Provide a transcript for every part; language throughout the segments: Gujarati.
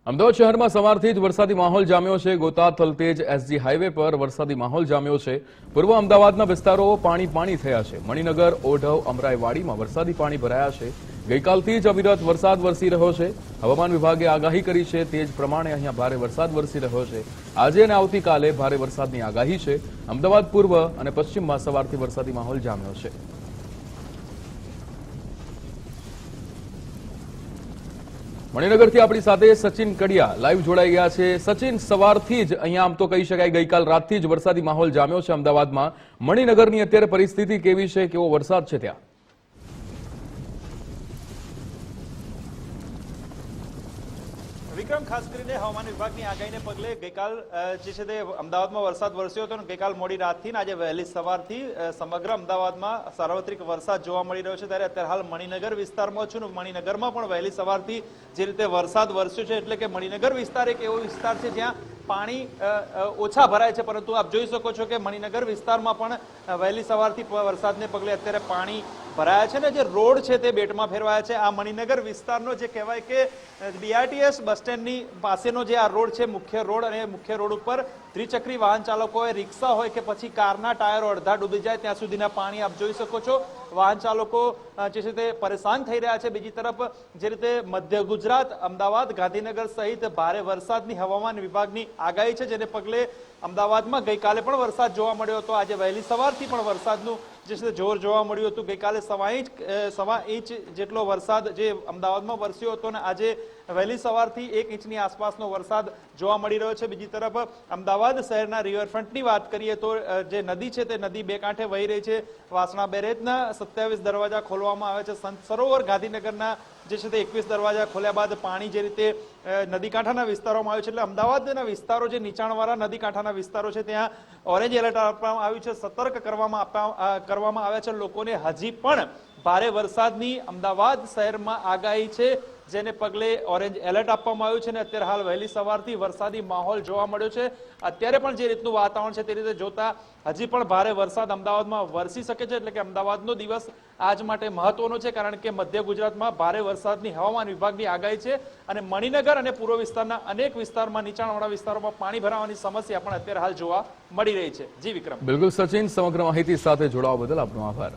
અમદાવાદ શહેરમાં સવારથી જ વરસાદી માહોલ જામ્યો છે। ગોતા થલતેજ એસજી હાઈવે પર વરસાદી માહોલ જામ્યો છે। પૂર્વ અમદાવાદના વિસ્તારો પાણી થયા છે। મણિનગર, ઓઢવ, અમરાઈવાડીમાં વરસાદી પાણી ભરાયા છે। ગઈકાલથી જ અવિરત વરસાદ વરસી રહ્યો છે। હવામાન વિભાગે આગાહી કરી છે તે જ પ્રમાણે અહીંયા ભારે વરસાદ વરસી રહ્યો છે। આજે અને આવતીકાલે ભારે વરસાદની આગાહી છે। અમદાવાદ પૂર્વ અને પશ્ચિમમાં સવારથી વરસાદી માહોલ જામ્યો છે। મણિનગરથી આપણી સાથે સચિન કડિયા લાઈવ જોડાઈ ગયા છે। સચિન, સવારથી જ અહીંયા આમ તો કહી શકાય ગઈકાલ રાતથી જ વરસાદી માહોલ જામ્યો છે અમદાવાદમાં। મણિનગરની અત્યારે પરિસ્થિતિ કેવી છે, કેવો વરસાદ છે ત્યાં? વિક્રમ, ખાસ કરીને હવામાન વિભાગની આગાહીને પગલે ગઈકાલ જે છે તે અમદાવાદમાં વરસાદ વરસ્યો હતો અને ગઈકાલ મોડી રાતથી આજે વહેલી સવારથી સમગ્ર અમદાવાદમાં સાર્વત્રિક વરસાદ જોવા મળી રહ્યો છે। ત્યારે અત્યારે હાલ મણિનગર વિસ્તારમાં છું। મણિનગરમાં પણ વહેલી સવારથી જે રીતે વરસાદ વરસ્યો છે એટલે કે મણિનગર વિસ્તાર એક એવો વિસ્તાર છે જ્યાં પાણી ઓછા ભરાય છે, પરંતુ આપ જોઈ શકો છો કે મણિનગર વિસ્તારમાં પણ વહેલી સવારથી વરસાદને પગલે અત્યારે પાણી ભરાયા છે ને જે રોડ છે તે બેટમાં ફેરવાયા છે। આ મણિનગર વિસ્તારનો જે કહેવાય કે બીઆરટીએસ બસ સ્ટેન્ડની પાસેનો જે આ રોડ છે, મુખ્ય રોડ, અને મુખ્ય રોડ ઉપર ત્રિચક્રી વાહન ચાલકો હોય, રિક્ષા હોય કે પછી કારના ટાયરો અડધા ડૂબી જાય ત્યાં સુધીના પાણી આપ જોઈ શકો છો। વાહન ચાલકો જે છે તે પરેશાન થઈ રહ્યા છે। બીજી તરફ જે રીતે મધ્ય ગુજરાત, અમદાવાદ, ગાંધીનગર સહિત ભારે વરસાદની હવામાન વિભાગની આગાહી છે, જેને પગલે અમદાવાદમાં ગઈકાલે પણ વરસાદ જોવા મળ્યો હતો। આજે વહેલી સવારથી પણ વરસાદનું જે છે જોર જોવા મળ્યું હતું। ગઈકાલે સવા ઇંચ જેટલો વરસાદ જે અમદાવાદમાં વરસ્યો હતો અને આજે વહેલી સવારથી 1 ઇંચની આસપાસનો વરસાદ જોવા મળી રહ્યો છે। બીજી તરફ અમદાવાદ શહેરના રિવરફ્રન્ટની વાત કરીએ તો જે નદી છે તે નદી બે કાંઠે વહી રહી છે। વાસણા બેરેજના 27 દરવાજા ખોલવામાં આવે છે। સંત સરોવર ગાંધીનગરના જે છે તે 21 દરવાજા ખોલ્યા બાદ પાણી જે રીતે નદી કાંઠાના વિસ્તારોમાં આવ્યું છે, એટલે અમદાવાદના વિસ્તારો જે નીચાણવાળા નદી કાંઠાના વિસ્તારો છે ત્યાં ઓરેન્જ એલર્ટ આપવામાં આવ્યું છે, સતર્ક કરવામાં આવ્યા છે લોકોને। હજી પણ ભારે વરસાદની અમદાવાદ શહેરમાં આગાહી છે, જેને પગલે ઓરેન્જ એલર્ટ આપવામાં આવ્યું છે અને અત્યારે હાલ વહેલી સવારથી વરસાદી માહોલ જોવા મળ્યો છે। અત્યારે પણ જે રીતનું વાતાવરણ છે તે રીતે જોતા હજી પણ ભારે વરસાદ અમદાવાદમાં વરસી શકે છે, એટલે કે અમદાવાદનો દિવસ આજ માટે મહત્વનો છે, કારણ કે મધ્ય ગુજરાતમાં ભારે વરસાદની હવામાન વિભાગની આગાહી છે અને મણિનગર અને પૂર્વ વિસ્તારના અનેક વિસ્તારમાં, નીચાણવાળા વિસ્તારોમાં પાણી ભરાવાની સમસ્યા પણ અત્યારે હાલ જોવા મળી રહી છે। જી વિક્રમ। બિલકુલ સચિન, સમગ્ર માહિતી સાથે જોડાવા બદલ આપનો આભાર।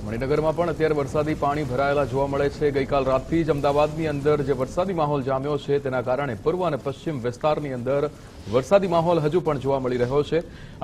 મણિનગરમાં પણ અત્યારે વરસાદી પાણી ભરાયેલા જોવા મળે છે। ગઈકાલ રાતથી જ અમદાવાદની અંદર જે વરસાદી માહોલ જામ્યો છે તેના કારણે પૂર્વ અને પશ્ચિમ વિસ્તારની અંદર વરસાદી માહોલ હજુ પણ જોવા મળી રહ્યો છે।